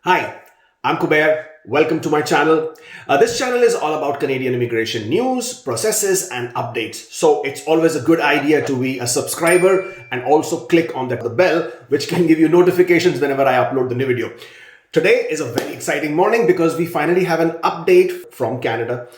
Hi, I'm Kubeir. Welcome to my channel. This channel is all about Canadian immigration news, processes, and updates. So it's always a good idea to be a subscriber and also click on the bell, which can give you notifications whenever I upload the new video. Today is a very exciting morning because we finally have an update from Canada,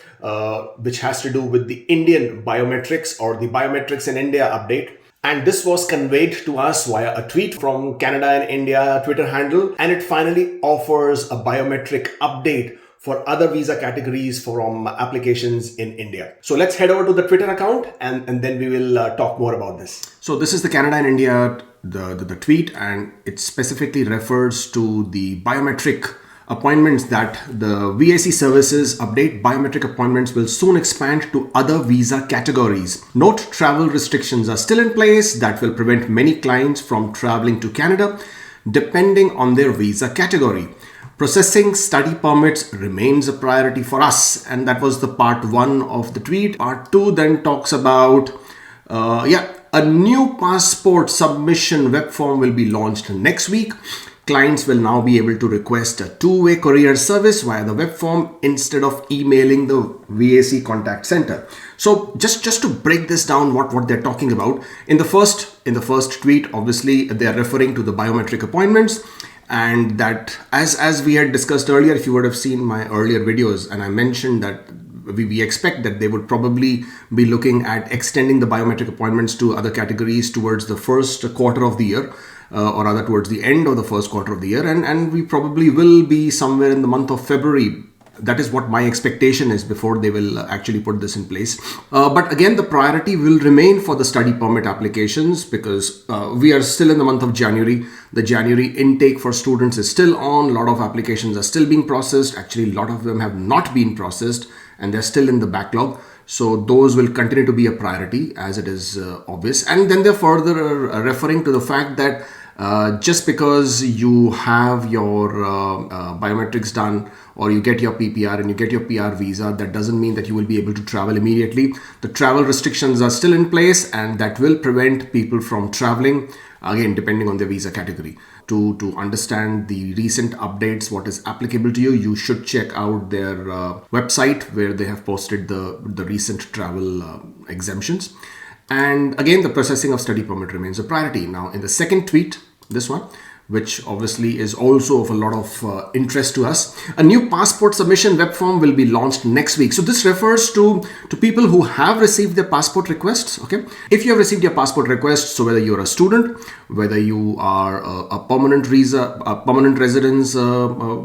which has to do with the Indian biometrics or the biometrics in India update. And this was conveyed to us via a tweet from Canada and India Twitter handle. And it finally offers a biometric update for other visa categories from applications in India. So let's head over to the Twitter account and then we will talk more about this. So this is the Canada and India, the tweet, and it specifically refers to the biometric appointments that the VIC services update. Biometric appointments will soon expand to other visa categories. Note, travel restrictions are still in place that will prevent many clients from traveling to Canada depending on their visa category. Processing study permits remains a priority for us, and that was the part one of the tweet. Part two then talks about a new passport submission web form will be launched next week. Clients will now be able to request a two-way courier service via the web form instead of emailing the VAC contact center. So just to break this down, what they're talking about in the first tweet, obviously they are referring to the biometric appointments, and that as we had discussed earlier, if you would have seen my earlier videos, and I mentioned that we expect that they would probably be looking at extending the biometric appointments to other categories towards the first quarter of the year. Or rather towards the end of the first quarter of the year, and we probably will be somewhere in the month of February. That is what my expectation is before they will actually put this in place. But again, the priority will remain for the study permit applications because we are still in the month of January. The January intake for students is still on. A lot of applications are still being processed. Actually, a lot of them have not been processed and they're still in the backlog. So those will continue to be a priority, as it is obvious. And then they're further referring to the fact that just because you have your biometrics done or you get your PPR and you get your PR visa, that doesn't mean that you will be able to travel immediately. The travel restrictions are still in place and that will prevent people from traveling, again, depending on their visa category. To understand the recent updates, what is applicable to you, you should check out their website where they have posted the recent travel exemptions. And again, the processing of study permit remains a priority. Now, in the second tweet, this one, which obviously is also of a lot of interest to us, a new passport submission web form will be launched next week. So this refers to people who have received their passport requests. Okay, if you have received your passport request, so whether you're a student, whether you are a permanent residence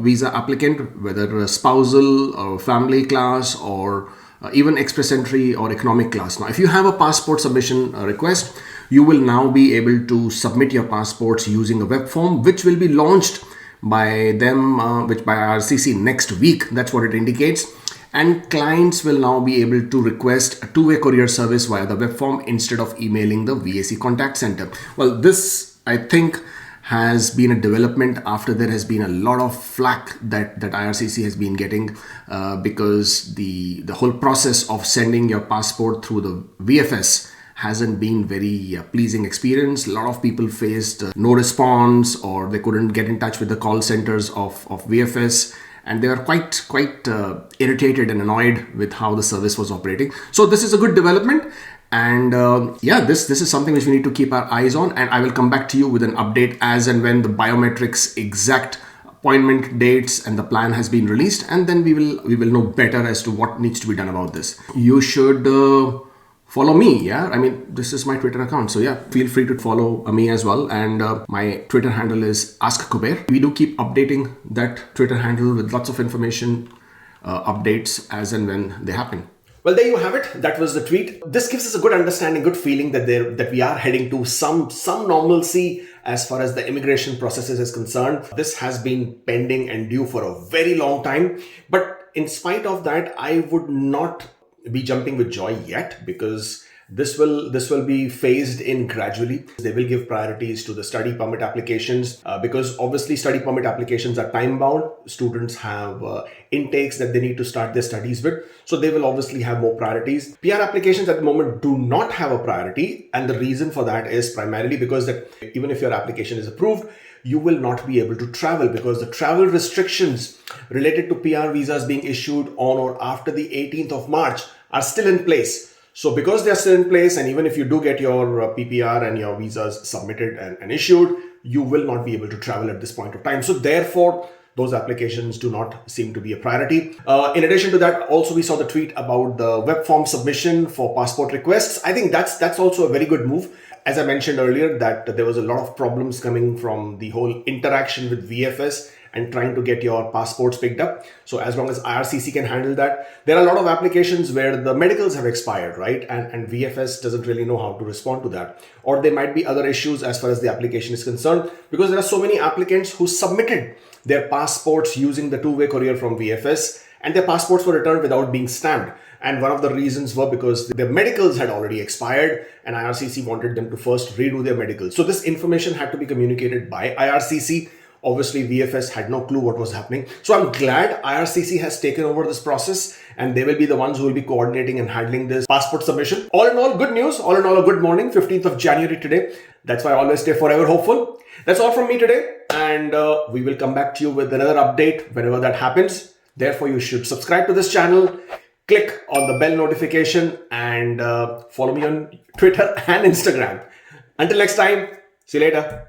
visa applicant, whether a spousal or family class or even express entry or economic class. Now, if you have a passport submission request, you will now be able to submit your passports using a web form, which will be launched by them, by IRCC next week. That's what it indicates. And clients will now be able to request a two-way courier service via the web form instead of emailing the VAC contact center. Well, this, I think, has been a development after there has been a lot of flack that IRCC has been getting because the whole process of sending your passport through the VFS hasn't been very pleasing experience. A lot of people faced no response or they couldn't get in touch with the call centers of VFS, and they were quite irritated and annoyed with how the service was operating. So this is a good development. And this is something which we need to keep our eyes on, and I will come back to you with an update as and when the biometrics exact appointment dates and the plan has been released, and then we will know better as to what needs to be done about this. You should follow me. I mean, this is my Twitter account, so feel free to follow me as well. And my Twitter handle is AskKubeir. We do keep updating that Twitter handle with lots of information, updates as and when they happen. Well, there you have it. That was the tweet. This gives us a good understanding, good feeling that we are heading to some normalcy as far as the immigration processes is concerned. This has been pending and due for a very long time. But in spite of that, I would not be jumping with joy yet because this will be phased in gradually. They will give priorities to the study permit applications because obviously study permit applications are time bound. Students have intakes that they need to start their studies with. So they will obviously have more priorities. PR applications at the moment do not have a priority. And the reason for that is primarily because that even if your application is approved, you will not be able to travel because the travel restrictions related to PR visas being issued on or after the 18th of March are still in place. So because they're still in place, and even if you do get your PPR and your visas submitted and issued, you will not be able to travel at this point of time. So therefore, those applications do not seem to be a priority. In addition to that, also we saw the tweet about the web form submission for passport requests. I think that's also a very good move. As I mentioned earlier, that there was a lot of problems coming from the whole interaction with VFS and trying to get your passports picked up. So as long as IRCC can handle that, there are a lot of applications where the medicals have expired, right? And VFS doesn't really know how to respond to that. Or there might be other issues as far as the application is concerned, because there are so many applicants who submitted their passports using the two-way courier from VFS, and their passports were returned without being stamped. And one of the reasons were because their medicals had already expired and IRCC wanted them to first redo their medicals. So this information had to be communicated by IRCC. Obviously, VFS had no clue what was happening. So I'm glad IRCC has taken over this process, and they will be the ones who will be coordinating and handling this passport submission. All in all, good news. All in all, a good morning. 15th of January today. That's why I always stay forever hopeful. That's all from me today. And we will come back to you with another update whenever that happens. Therefore, you should subscribe to this channel, click on the bell notification, and follow me on Twitter and Instagram. Until next time, see you later.